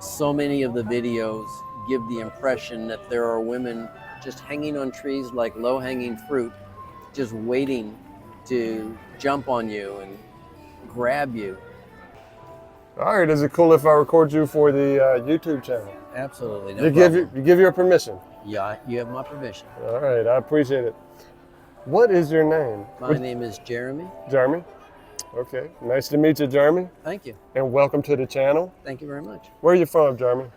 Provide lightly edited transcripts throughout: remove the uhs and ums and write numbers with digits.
so many of the videos give the impression that there are women just hanging on trees like low-hanging fruit, just waiting to jump on you and grab you. All right, is it cool if I record you for the YouTube channel? Absolutely. You give your permission? Yeah, you have my permission. All right, I appreciate it. What is your name? My name is Jeremy. Jeremy? Okay, nice to meet you, Jeremy. Thank you. And welcome to the channel. Thank you very much. Where are you from, Jeremy?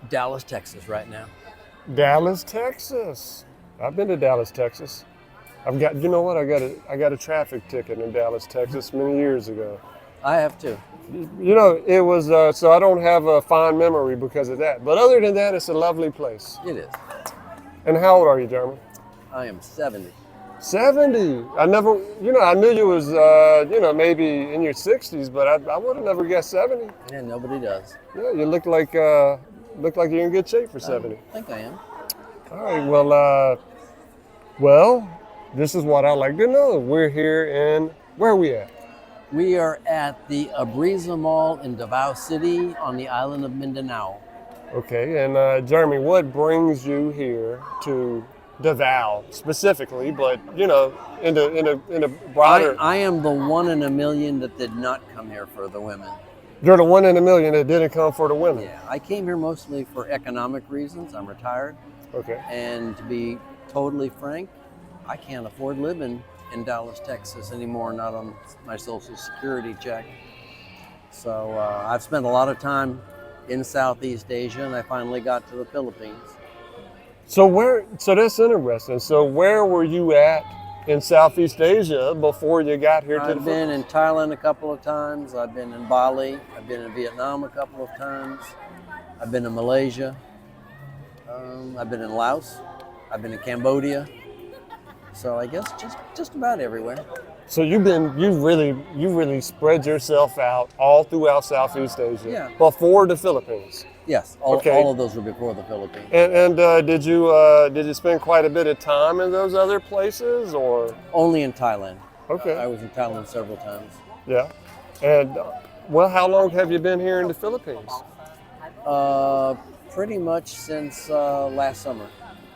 Dallas, Texas right now. Dallas, Texas. I've been to Dallas, Texas. You know what? I got a traffic ticket in Dallas, Texas many years ago. I have too. You know, it was, so I don't have a fond memory because of that. But other than that, it's a lovely place. It is. And how old are you, Jeremy? I am 70. 70. I never, I knew you was, maybe in your 60s, but I would have never guessed 70. Yeah, nobody does. Yeah, you look like you're in good shape for 70. I think I am. All right, well, this is what I like to know. We're here in, where are we at? We are at the Abriza Mall in Davao City on the island of Mindanao. Okay, and Jeremy, what brings you here to Davao specifically, but in a broader? I am the one in a million that did not come here for the women. You're the one in a million that didn't come for the women. Yeah, I came here mostly for economic reasons. I'm retired. Okay. And to be totally frank, I can't afford living in Dallas, Texas anymore, not on my Social Security check. So I've spent a lot of time in Southeast Asia, and I finally got to the Philippines. So that's interesting. So where were you at in Southeast Asia before you got here to the Philippines? I've been in Thailand a couple of times. I've been in Bali. I've been in Vietnam a couple of times. I've been in Malaysia. I've been in Laos. I've been in Cambodia. So I guess just about everywhere. So you've really spread yourself out all throughout Southeast Asia before the Philippines. Yes, all of those were before the Philippines. And did you spend quite a bit of time in those other places, or only in Thailand? Okay, I was in Thailand several times. Yeah, and how long have you been here in the Philippines? Pretty much since last summer.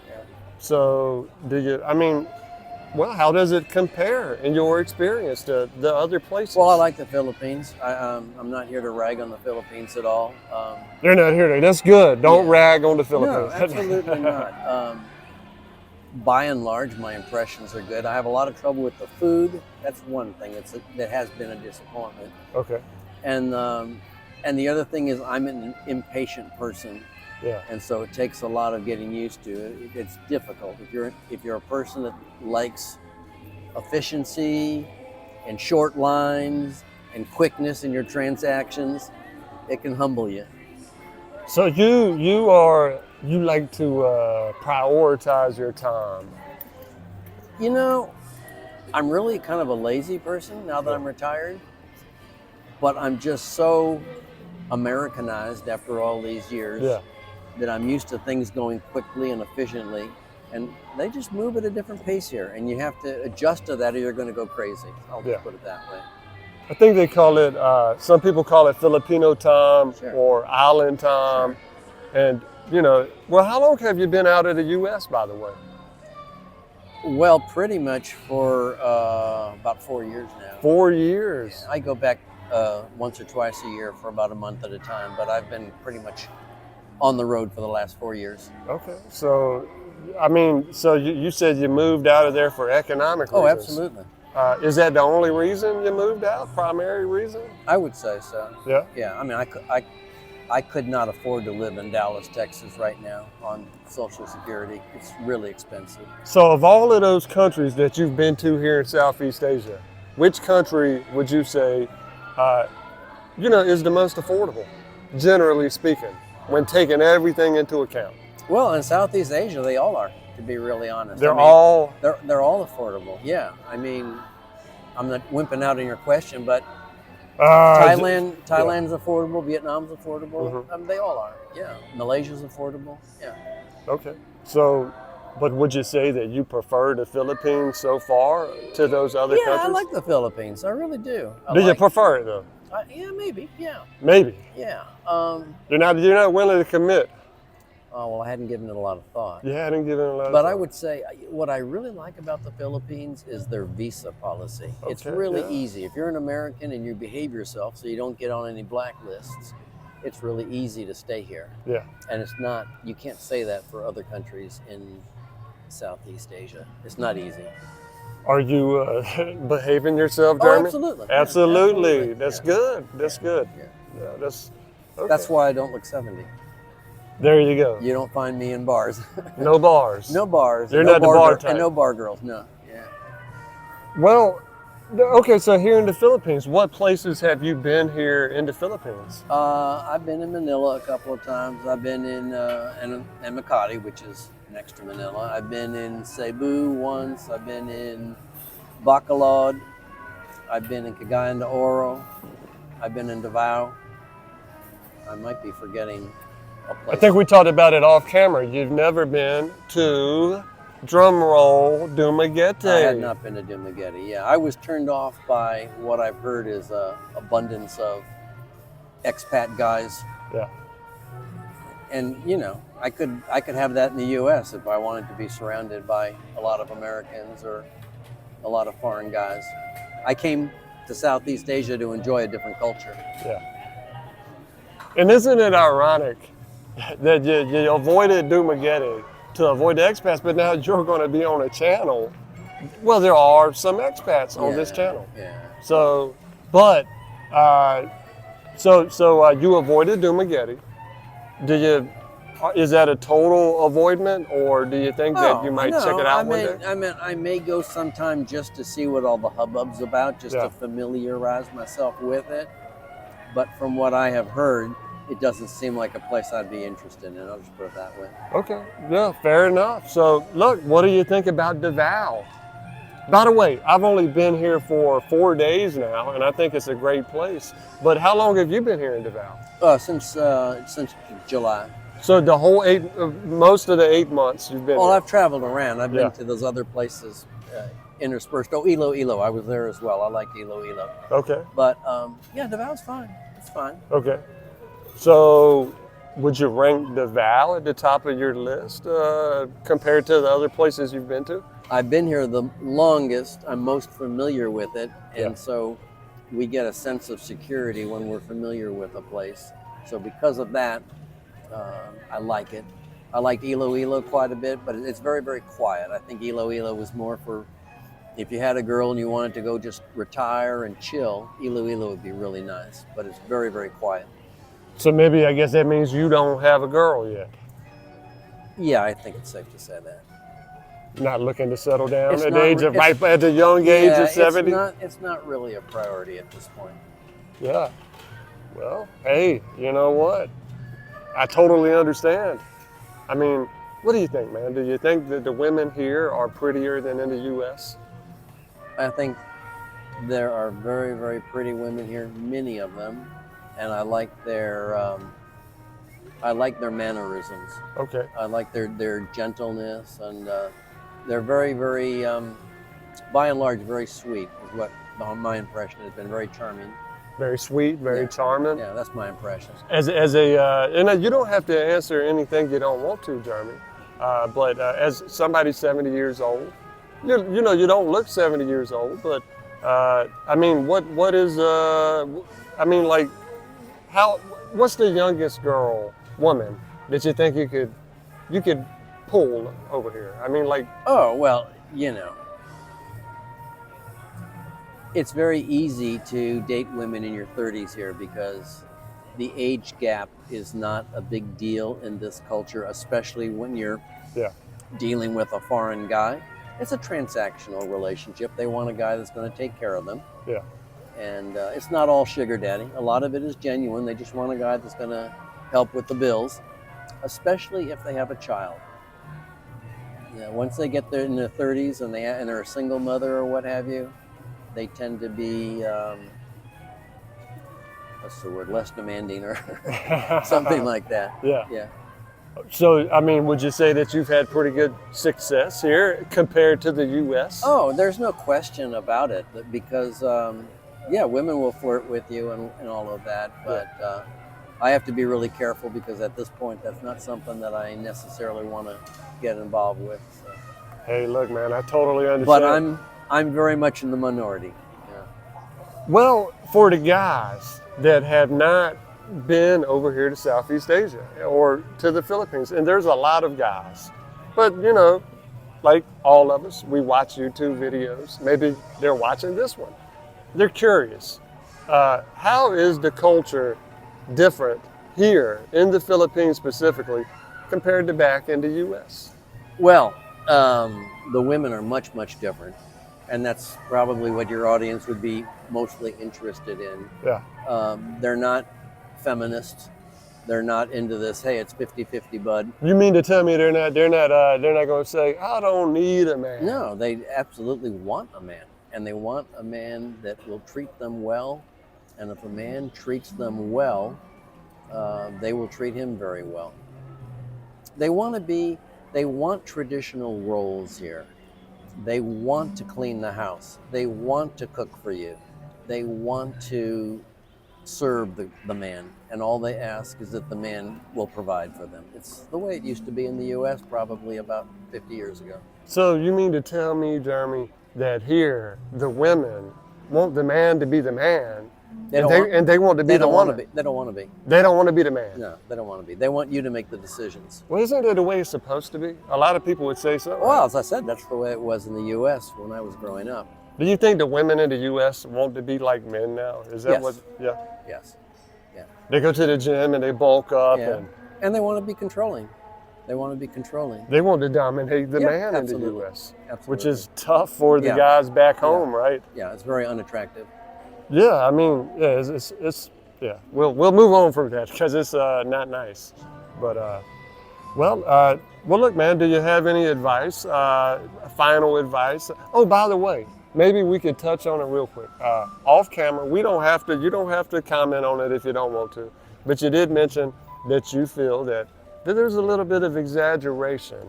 Yeah. So how does it compare in your experience to the other places? Well, I like the Philippines. I'm not here to rag on the Philippines at all. They're not here to. That's good. Don't rag on the Philippines. No, absolutely not. By and large, my impressions are good. I have a lot of trouble with the food. That's one thing that has been a disappointment. Okay. And the other thing is I'm an impatient person. Yeah. And so it takes a lot of getting used to. It's difficult. If you're a person that likes efficiency and short lines and quickness in your transactions, it can humble you. So you like to prioritize your time. I'm really kind of a lazy person now that I'm retired, but I'm just so Americanized after all these years. Yeah. That I'm used to things going quickly and efficiently, and they just move at a different pace here, and you have to adjust to that or you're going to go crazy. I'll just put it that way. I think they call it, some people call it Filipino time or island time. Sure. And, how long have you been out of the U.S., by the way? Well, pretty much for about 4 years now. 4 years? Yeah, I go back once or twice a year for about a month at a time, but I've been pretty much on the road for the last 4 years. Okay. So, you said you moved out of there for economic reasons. Oh, absolutely. Is that the only reason you moved out? Primary reason? I would say so. Yeah? Yeah. I mean, I could not afford to live in Dallas, Texas right now on Social Security. It's really expensive. So of all of those countries that you've been to here in Southeast Asia, which country would you say, is the most affordable, generally speaking, when taking everything into account? Well, in Southeast Asia, they all are, to be really honest. They're all affordable. Yeah. I mean, I'm not wimping out on your question, but Thailand's affordable. Vietnam's affordable. Mm-hmm. They all are. Yeah. Malaysia's affordable. Yeah. Okay. So, but would you say that you prefer the Philippines so far to those other countries? Yeah, I like the Philippines. I really do. Do you prefer it though? Yeah, maybe. Yeah. Maybe. Yeah. You're not willing to commit. Oh, well, I hadn't given it a lot of thought. You hadn't given it a lot of But thought. I would say what I really like about the Philippines is their visa policy. It's Okay, really yeah. easy. If you're an American and you behave yourself so you don't get on any blacklists, it's really easy to stay here. Yeah. And it's not, you can't say that for other countries in Southeast Asia. It's not easy. Are you behaving yourself, Oh, Jeremy? absolutely. Yeah, Absolutely. absolutely. That's Yeah. good. That's good. Yeah. Yeah, that's okay. That's why I don't look 70. There you go. You don't find me in bars. No bars. No bars. You're no not the bar and type. no bar girls. No. Yeah. Well, okay, so here in the Philippines, what places have you been here in the Philippines? I've been in Manila a couple of times. I've been in Makati, which is next to Manila. I've been in Cebu once. I've been in Bacolod. I've been in Cagayan de Oro. I've been in Davao. I might be forgetting a place. I think we talked about it off camera. You've never been to, drum roll, Dumaguete. I had not been to Dumaguete. Yeah, I was turned off by what I've heard is a abundance of expat guys. Yeah. And you know, I could have that in the U.S. if I wanted to be surrounded by a lot of Americans or a lot of foreign guys. I came to Southeast Asia to enjoy a different culture. Yeah. And isn't it ironic that you avoided Dumaguete to avoid the expats, but now you're going to be on a channel? Well, there are some expats on this channel. Yeah. So, but, so you avoided Dumaguete. Is that a total avoidment, or do you think that you might check it out one day? I may go sometime just to see what all the hubbub's about, just Yeah. to familiarize myself with it. But from what I have heard, it doesn't seem like a place I'd be interested in. I'll just put it that way. Okay, yeah, fair enough. So, look, what do you think about Davao? By the way, I've only been here for 4 days now, and I think it's a great place. But how long have you been here in Davao? Since July. So the whole most of the 8 months you've been Well, here. I've traveled around. I've Yeah. been to those other places interspersed. Oh, Iloilo. I was there as well. I liked Iloilo. Okay, But yeah, Davao's fine. It's fine. okay. So would you rank Davao at the top of your list compared to the other places you've been to? I've been here the longest. I'm most familiar with it. And Yeah. so we get a sense of security when we're familiar with a place. So because of that, I like it. I liked Iloilo quite a bit, but it's very, very quiet. I think Iloilo was more for if you had a girl and you wanted to go just retire and chill, Iloilo would be really nice, but it's very, very quiet. So maybe I guess that means you don't have a girl yet. Yeah, I think it's safe to say that. Not looking to settle down It's at not the age re- of it's- right at the young age Yeah, of 70. It's not really a priority at this point. Yeah. Well, hey, you know what? I totally understand. I mean, what do you think, man? Do you think that the women here are prettier than in the U.S.? I think there are very, very pretty women here, many of them, and I like their mannerisms. Okay. I like their gentleness, and they're very, very, by and large, very sweet. Is what my impression has been. Very charming. Very sweet, very Yeah. charming. Yeah, that's my impression. And you don't have to answer anything you don't want to, Jeremy. But as somebody 70 years old, you know, you don't look 70 years old, but I mean, what is, I mean, like, what's the youngest woman that you think you could pull over here? I mean, like, Oh, well, you know, it's very easy to date women in your 30s here because the age gap is not a big deal in this culture, especially when you're yeah, dealing with a foreign guy. It's a transactional relationship. They want a guy that's going to take care of them. yeah, And it's not all sugar daddy. A lot of it is genuine. They just want a guy that's going to help with the bills, especially if they have a child. Yeah, once they get there in their 30s and they're a single mother or what have you, they tend to be, what's the word, less demanding or something like that. yeah. Yeah. So, I mean, would you say that you've had pretty good success here compared to the U.S.? Oh, there's no question about it because, yeah, women will flirt with you and all of that. But I have to be really careful because at this point, that's not something that I necessarily want to get involved with. So. Hey, look, man, I totally understand. But I'm very much in the minority. Yeah. Well, for the guys that have not been over here to Southeast Asia or to the Philippines, and there's a lot of guys, but you know, like all of us, we watch YouTube videos. Maybe they're watching this one. They're curious. How is the culture different here in the Philippines specifically compared to back in the U.S.? Well, the women are much, much different. And that's probably what your audience would be mostly interested in. Yeah. They're not feminists. They're not into this, hey, it's 50-50, bud. You mean to tell me they're not going to say, I don't need a man? No, they absolutely want a man. And they want a man that will treat them well. And if a man treats them well, they will treat him very well. They want traditional roles here. They want to clean the house. They want to cook for you. They want to serve the man. And all they ask is that the man will provide for them. It's the way it used to be in the U.S. probably about 50 years ago. So you mean to tell me, Jeremy, that here the women want the man to be the man, they want to be the woman? They don't want to be. They don't want to be the man. No, they don't want to be. They want you to make the decisions. Well, isn't that the way it's supposed to be? A lot of people would say so. Well, as I said, that's the way it was in the U.S. when I was growing up. Do you think the women in the U.S. want to be like men now? Is that Yes. what? Yeah. Yes. Yeah. They go to the gym and they bulk up, Yeah. And they want to be controlling. They want to be controlling. they want to dominate the man absolutely. in the U.S., Absolutely. which is tough for the Yeah. guys back home, right? Yeah, it's very unattractive. Yeah, I mean, yeah, it's yeah. We'll move on from that because it's not nice. But well, look, man. Do you have any advice? Final advice? Oh, by the way, maybe we could touch on it real quick off camera. We don't have to. You don't have to comment on it if you don't want to. But you did mention that you feel that there's a little bit of exaggeration.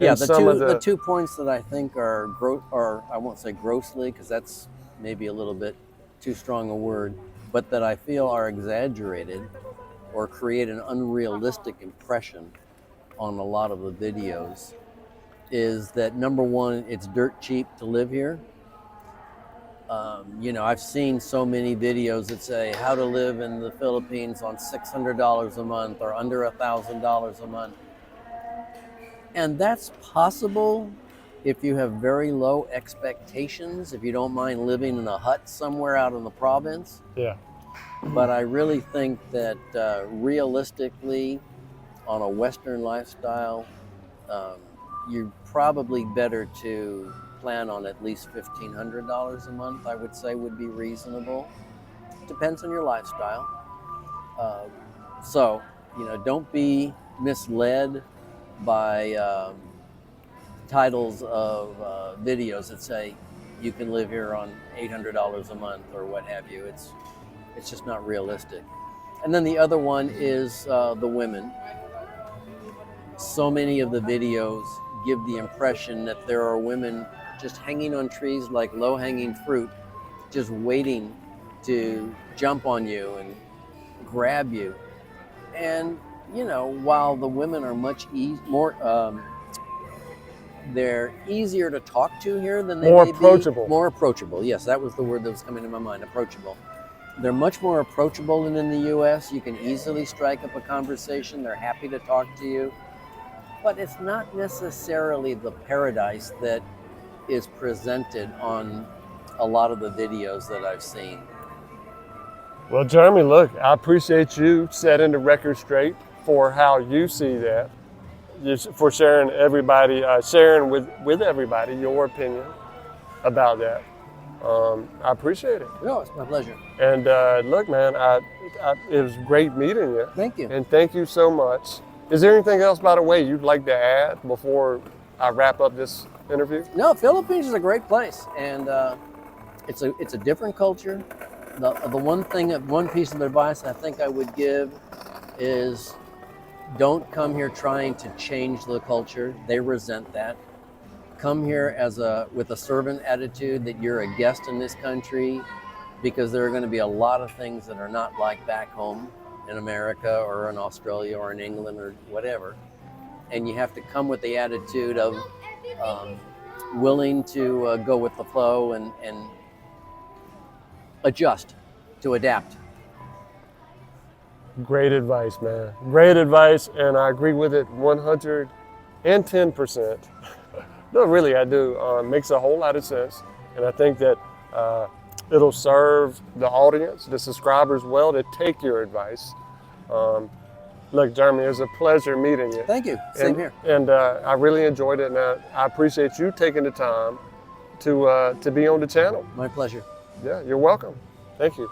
Yeah, in some of the 2 points that I think are I won't say grossly because that's maybe a little bit too strong a word, but that I feel are exaggerated or create an unrealistic impression on a lot of the videos is that number one, it's dirt cheap to live here. You know, I've seen so many videos that say how to live in the Philippines on $600 a month or under $1,000 a month. And that's possible if you have very low expectations, if you don't mind living in a hut somewhere out in the province. Yeah. But I really think that realistically, on a Western lifestyle, you're probably better to plan on at least $1,500 a month, I would say would be reasonable. Depends on your lifestyle. So, you know, don't be misled by titles of videos that say you can live here on $800 a month or what have you. It's just not realistic. And then the other one is the women. So many of the videos give the impression that there are women just hanging on trees like low-hanging fruit, just waiting to jump on you and grab you. And, you know, while the women are much more, they're easier to talk to here than they More may approachable. be. More approachable. Yes, that was the word that was coming to my mind, approachable. They're much more approachable than in the U.S. You can easily strike up a conversation. They're happy to talk to you. But it's not necessarily the paradise that is presented on a lot of the videos that I've seen. Well, Jeremy, look, I appreciate you setting the record straight for how you see that, for sharing with everybody your opinion about that. I appreciate it. No, it's my pleasure. And look, man, it was great meeting you. Thank you. And thank you so much. Is there anything else, by the way, you'd like to add before I wrap up this interview? No, Philippines is a great place, and it's a different culture. The one piece of advice I think I would give is don't come here trying to change the culture. They resent that. Come here with a servant attitude that you're a guest in this country, because there are going to be a lot of things that are not like back home, in America or in Australia or in England or whatever. And you have to come with the attitude of willing to go with the flow and adjust, to adapt. Great advice, man. Great advice, and I agree with it 110%. No, really, I do. Makes a whole lot of sense, and I think that it'll serve the audience, the subscribers well to take your advice. Look, Jeremy, it was a pleasure meeting you. Thank you. Same here. And I really enjoyed it, and I appreciate you taking the time to be on the channel. My pleasure. Yeah, you're welcome. Thank you.